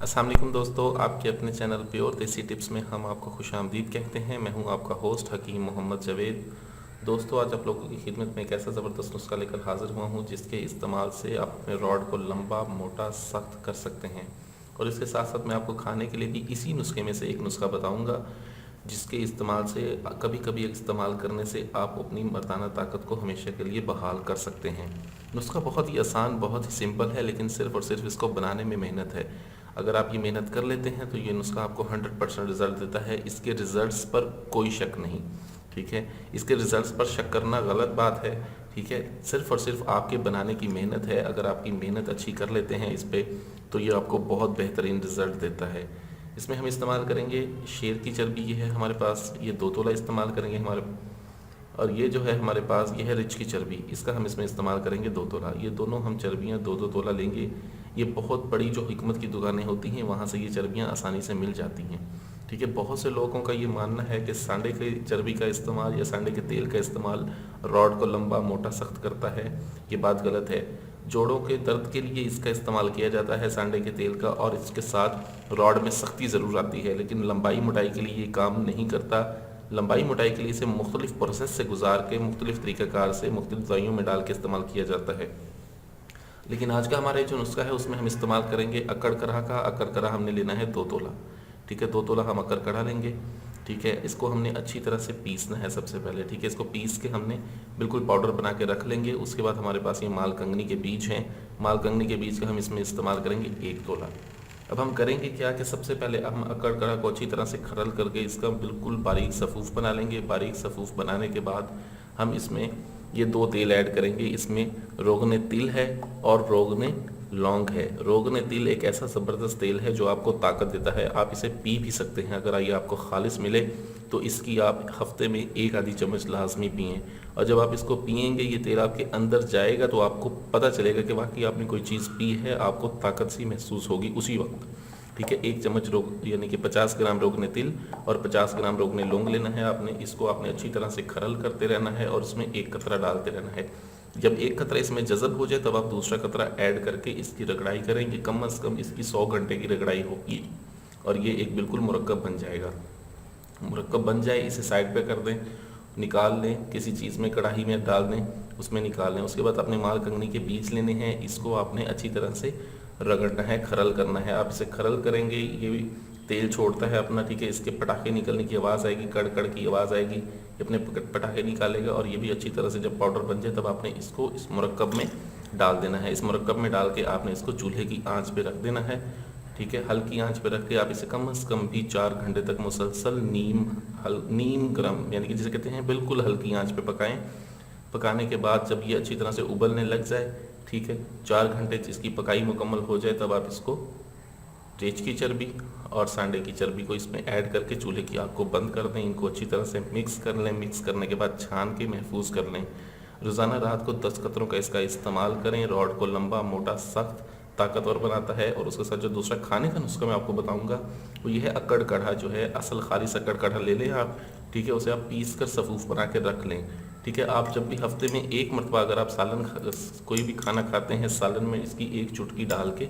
अस्सलाम वालेकुम दोस्तों, आपके अपने चैनल प्योर देसी टिप्स में हम आपको खुशामदीद कहते हैं। मैं हूं आपका होस्ट हकीम मोहम्मद जवेद। दोस्तों, आज आप लोगों की खिदमत में एक ऐसा ज़बरदस्त नुस्खा लेकर हाज़िर हुआ हूं जिसके इस्तेमाल से आप अपने रॉड को लंबा, मोटा, सख्त कर सकते हैं। और इसके साथ साथ मैं आपको खाने के लिए भी इसी नुस्खे में से एक नुस्खा बताऊँगा जिसके इस्तेमाल से कभी कभी इस्तेमाल करने से आप अपनी मर्दाना ताकत को हमेशा के लिए बहाल कर सकते हैं। नुस्खा बहुत ही आसान, बहुत ही सिंपल है, लेकिन सिर्फ़ और सिर्फ इसको बनाने में मेहनत है। अगर आप ये मेहनत कर लेते हैं तो ये नुस्खा आपको 100% रिज़ल्ट देता है। इसके रिज़ल्ट्स पर कोई शक नहीं, ठीक है। इसके रिज़ल्ट्स पर शक करना गलत बात है, ठीक है। सिर्फ़ और सिर्फ आपके बनाने की मेहनत है। अगर आपकी मेहनत अच्छी कर लेते हैं इस पर, तो ये आपको बहुत बेहतरीन रिज़ल्ट देता है। इसमें हम इस्तेमाल करेंगे शेर की चर्बी, ये है हमारे पास, ये 2 तोला इस्तेमाल करेंगे हमारे। और ये जो है हमारे पास, ये है रिच की चर्बी, इसका हम इसमें इस्तेमाल करेंगे 2 तोला। ये दोनों हम चर्बियाँ 2-2 तोला लेंगे। ये बहुत बड़ी जो हिकमत की दुकानें होती हैं वहाँ से ये चर्बियाँ आसानी से मिल जाती हैं, ठीक है। बहुत से लोगों का ये मानना है कि सांडे की चर्बी का इस्तेमाल या सांडे के तेल का इस्तेमाल रॉड को लंबा, मोटा, सख्त करता है। ये बात गलत है। जोड़ों के दर्द के लिए इसका इस्तेमाल किया जाता है सांडे के तेल का, और इसके साथ रॉड में सख्ती ज़रूर आती है, लेकिन लंबाई मोटाई के लिए ये काम नहीं करता। लंबाई मोटाई के लिए इसे मुख्तलिफ प्रोसेस से गुजार के, मुख्तलिफ तरीक़ाकार से, मुख्तलिफ दवाइयों में डाल के इस्तेमाल किया जाता है। लेकिन आज का हमारा जो नुस्खा है उसमें हम इस्तेमाल करेंगे अकड़ कड़ा का। अकड़ कड़ा हमने लेना है 2 तोला, ठीक है। 2 तोला हम अकड़ कड़ा लेंगे, ठीक है। इसको हमने अच्छी तरह से पीसना है सबसे पहले, ठीक है। इसको पीस के हमने बिल्कुल पाउडर बना के रख लेंगे। उसके बाद हमारे पास ये मालकंगनी के बीज हैं। मालकंगनी के बीज का हम इसमें इस्तेमाल करेंगे 1 तोला। अब हम करेंगे क्या कि सबसे पहले हम अकड़ कड़ा को अच्छी तरह से खरल करके इसका बिल्कुल बारीक सफ़ूफ़ बना लेंगे। बारीक सफ़ूफ़ बनाने के बाद हम इसमें ये 2 तेल ऐड करेंगे। इसमें रोगने तिल है और रोगने लौंग है। रोगने तिल एक ऐसा ज़बरदस्त तेल है जो आपको ताकत देता है। आप इसे पी भी सकते हैं। अगर ये आपको खालिस मिले तो इसकी आप हफ्ते में 1 आधी चम्मच लाजमी पिएँ। और जब आप इसको पिएंगे, ये तेल आपके अंदर जाएगा तो आपको पता चलेगा कि वाकई आपने कोई चीज़ पी है। आपको ताकत सी महसूस होगी उसी वक्त, ठीक है। 1 चम्मच रोग यानी कि 50 ग्राम रोगने तिल और 50 ग्राम रोगने लौंग लेना है आपने। इसको आपने अच्छी तरह से खरल करते रहना है और इसमें 1 कतरा डालते रहना है। जब 1 कतरा इसमें जज़ब हो जाए तब आप दूसरा कतरा ऐड करके इसकी रगड़ाई करेंगे। कम से कम इसकी 100 घंटे की रगड़ाई होगी और ये एक बिल्कुल मुरक्कब बन जाएगा। मुरक्कब बन जाए, इसे साइड पे कर दें, निकाल लें, किसी चीज़ में कढ़ाई में डाल दें, उसमें निकाल लें। उसके बाद अपने माल कंगनी के बीज लेने हैं। इसको आपने अच्छी तरह से रगड़ना है, खरल करना है। आप इसे खरल करेंगे, ये भी तेल छोड़ता है अपना, ठीक है। इसके पटाखे निकलने की आवाज़ आएगी, कड़ कड़ की आवाज़ आएगी, ये अपने पटाखे निकालेगा। और ये भी अच्छी तरह से जब पाउडर बन जाए तब आपने इसको इस मुरक्कब में डाल देना है। इस मुरक्कब में डाल के आपने इसको चूल्हे की आंच पे रख देना है, ठीक है। हल्की आंच पे रख के आप इसे कम से कम भी 4 घंटे तक मुसलसल नीम गर्म यानी कि जिसे कहते हैं बिल्कुल हल्की आंच पे पकाएं। पकाने के बाद जब ये अच्छी तरह से उबलने लग जाए, ठीक है, 4 घंटे इसकी पकाई मुकम्मल हो जाए, तब आप इसको रेच की चर्बी और सांडे की चर्बी को इसमें ऐड करके चूल्हे की आग को बंद कर दें। इनको अच्छी तरह से मिक्स कर लें। मिक्स करने के बाद छान के महफूज कर लें। रोज़ाना रात को 10 कतरों का इसका इस्तेमाल करें। रॉड को लंबा, मोटा, सख्त, ताकतवर बनाता है। और उसके साथ जो दूसरा खाने का नुस्खा मैं आपको बताऊंगा वो ये है अकड़ कढ़ा, जो है असल खालिस अकड़ कढ़ा ले लें आप, ठीक है। उसे आप पीस कर सफ़ूफ़ बना के रख लें, ठीक है। आप जब भी हफ्ते में 1 मरतबा अगर आप सालन कोई भी खाना खाते हैं, सालन में इसकी 1 चुटकी डाल के,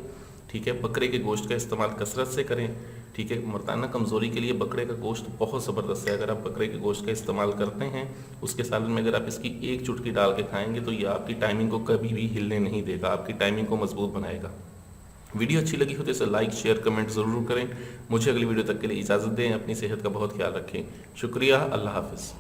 ठीक है। बकरे के गोश्त का इस्तेमाल कसरत से करें, ठीक है। मर्दाना कमज़ोरी के लिए बकरे का गोश्त बहुत ज़बरदस्त है। अगर आप बकरे के गोश्त का इस्तेमाल करते हैं, उसके सालन में अगर आप इसकी 1 चुटकी डाल के खाएंगे तो ये आपकी टाइमिंग को कभी भी हिलने नहीं देगा, आपकी टाइमिंग को मजबूत बनाएगा। वीडियो अच्छी लगी हो तो इसे लाइक, शेयर, कमेंट ज़रूर करें। मुझे अगली वीडियो तक के लिए इजाज़त दें। अपनी सेहत का बहुत ख्याल रखें। शुक्रिया। अल्लाह हाफ़िज़।